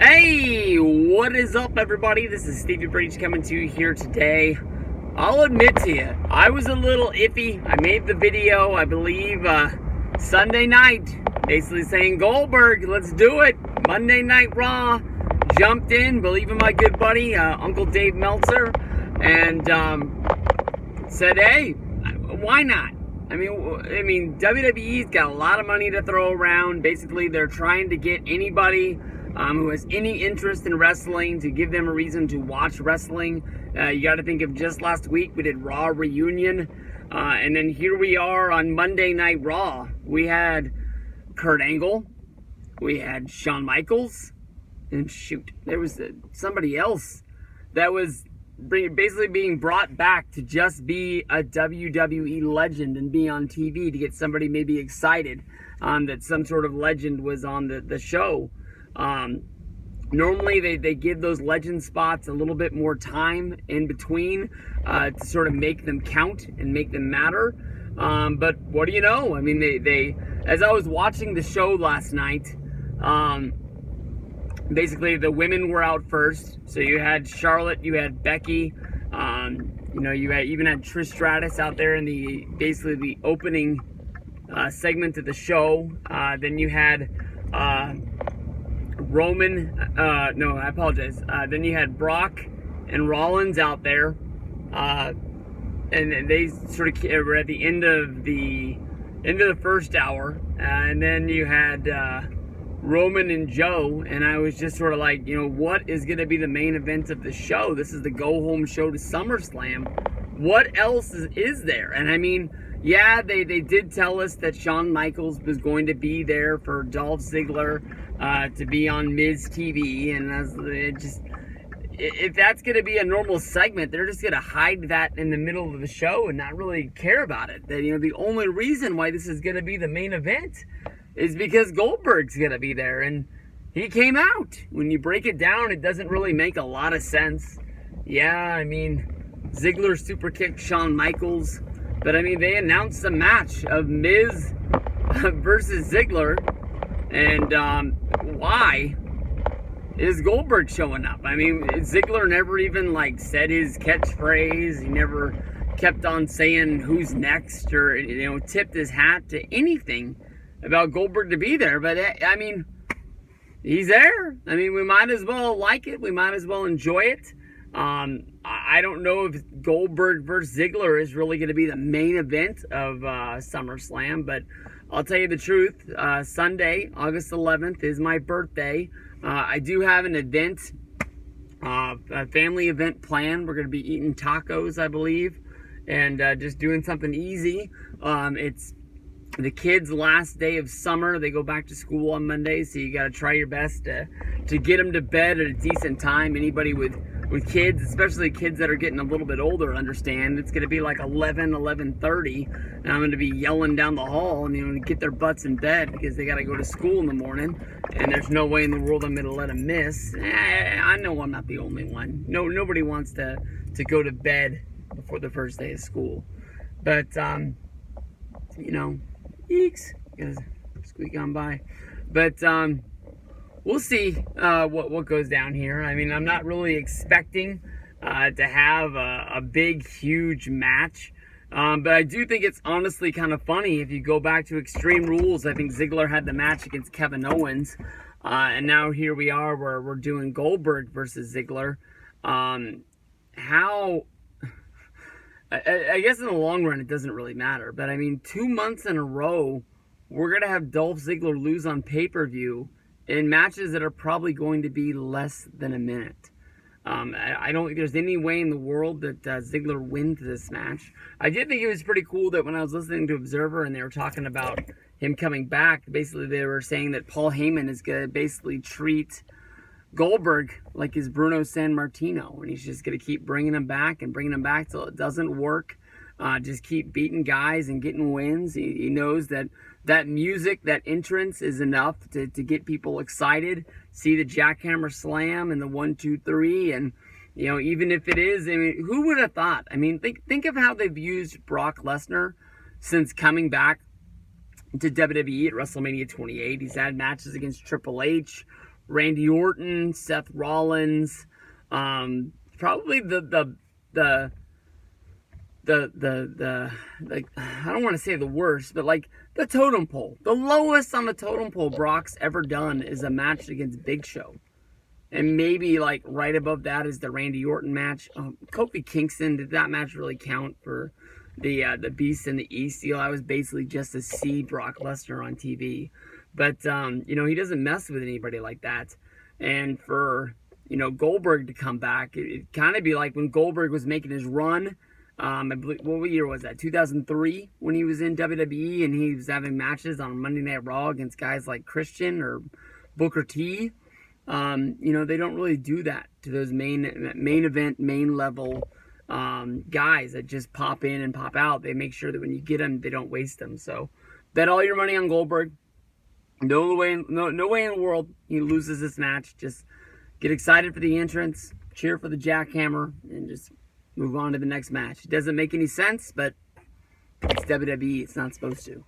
Hey, what is up, everybody? This is Stevie Breach coming to you here today. I'll admit to you, I was a little iffy. I made the video, I believe, Sunday night, basically saying, Goldberg, let's do it. Monday Night Raw. Jumped in, believe in my good buddy, Uncle Dave Meltzer, and said, hey, why not? I mean, WWE's got a lot of money to throw around. Basically, they're trying to get anybody who has any interest in wrestling to give them a reason to watch wrestling. You got to think of just last week, we did Raw Reunion. And then here we are on Monday Night Raw. We had Kurt Angle. We had Shawn Michaels. And shoot, there was somebody else that was basically being brought back to just be a WWE legend and be on TV to get somebody maybe excited that some sort of legend was on the show. Normally they give those legend spots a little bit more time in between to sort of make them count and make them matter. But what do you know? I mean, they as I was watching the show last night, basically the women were out first. So you had Charlotte, you had Becky, you even had Trish Stratus out there in the opening segment of the show. Then you had Roman, no, I apologize. Then you had Brock and Rollins out there, and they sort of were at the end of the first hour, and then you had Roman and Joe, and I was just sort of like, what is going to be the main event of the show? This is the go-home show to SummerSlam. What else is there? And I mean, yeah, they did tell us that Shawn Michaels was going to be there for Dolph Ziggler to be on Miz TV, and if that's going to be a normal segment, they're just going to hide that in the middle of the show and not really care about it. That, the only reason why this is going to be the main event is because Goldberg's going to be there, and he came out. When you break it down, it doesn't really make a lot of sense. Yeah, I mean, Ziggler super kicked Shawn Michaels, but I mean, they announced a match of Miz versus Ziggler, and why is Goldberg showing up? I mean, Ziggler never even said his catchphrase. He never kept on saying who's next or tipped his hat to anything about Goldberg to be there. But I mean, he's there. I mean, we might as well like it. We might as well enjoy it. I don't know if Goldberg versus Ziggler is really going to be the main event of SummerSlam, but I'll tell you the truth. Sunday, August 11th, is my birthday. I do have an event, a family event planned. We're going to be eating tacos, I believe, and just doing something easy. It's the kids' last day of summer. They go back to school on Monday, so you got to try your best to get them to bed at a decent time. Anybody with kids, especially kids that are getting a little bit older, understand it's going to be 11:30, and I'm going to be yelling down the hall and to get their butts in bed because they got to go to school in the morning, and there's no way in the world I'm going to let them miss. I know I'm not the only one. Nobody wants to go to bed before the first day of school, but eeks, gotta squeak on by. But we'll see what goes down here. I mean, I'm not really expecting to have a big, huge match. But I do think it's honestly kind of funny. If you go back to Extreme Rules, I think Ziggler had the match against Kevin Owens. And now here we are where we're doing Goldberg versus Ziggler. I guess in the long run, it doesn't really matter. But I mean, 2 months in a row, we're going to have Dolph Ziggler lose on pay-per-view in matches that are probably going to be less than a minute. I don't think there's any way in the world that Ziggler wins this match. I did think it was pretty cool that when I was listening to Observer and they were talking about him coming back, basically they were saying that Paul Heyman is going to basically treat Goldberg like his Bruno Sammartino, and he's just going to keep bringing him back till it doesn't work. Just keep beating guys and getting wins. He knows that music, that entrance is enough to get people excited. See the jackhammer slam and the 1, 2, 3, and even if it is, I mean, who would have thought? I mean, think of how they've used Brock Lesnar since coming back to WWE at WrestleMania 28. He's had matches against Triple H, Randy Orton, Seth Rollins, probably the like, I don't want to say the worst, but like the totem pole. The lowest on the totem pole Brock's ever done is a match against Big Show. And maybe like right above that is the Randy Orton match. Kofi Kingston, did that match really count for the Beast in the East deal? I was basically just to see Brock Lesnar on TV. But, you know, he doesn't mess with anybody like that. And for, you know, Goldberg to come back, it'd kind of be like when Goldberg was making his run. I believe, what year was that? 2003, when he was in WWE and he was having matches on Monday Night Raw against guys like Christian or Booker T. You know, they don't really do that to those main event, main level guys that just pop in and pop out. They make sure that when you get them, they don't waste them. So bet all your money on Goldberg. No way in the world he loses this match. Just get excited for the entrance, cheer for the jackhammer, and just move on to the next match. It doesn't make any sense, but it's WWE. It's not supposed to.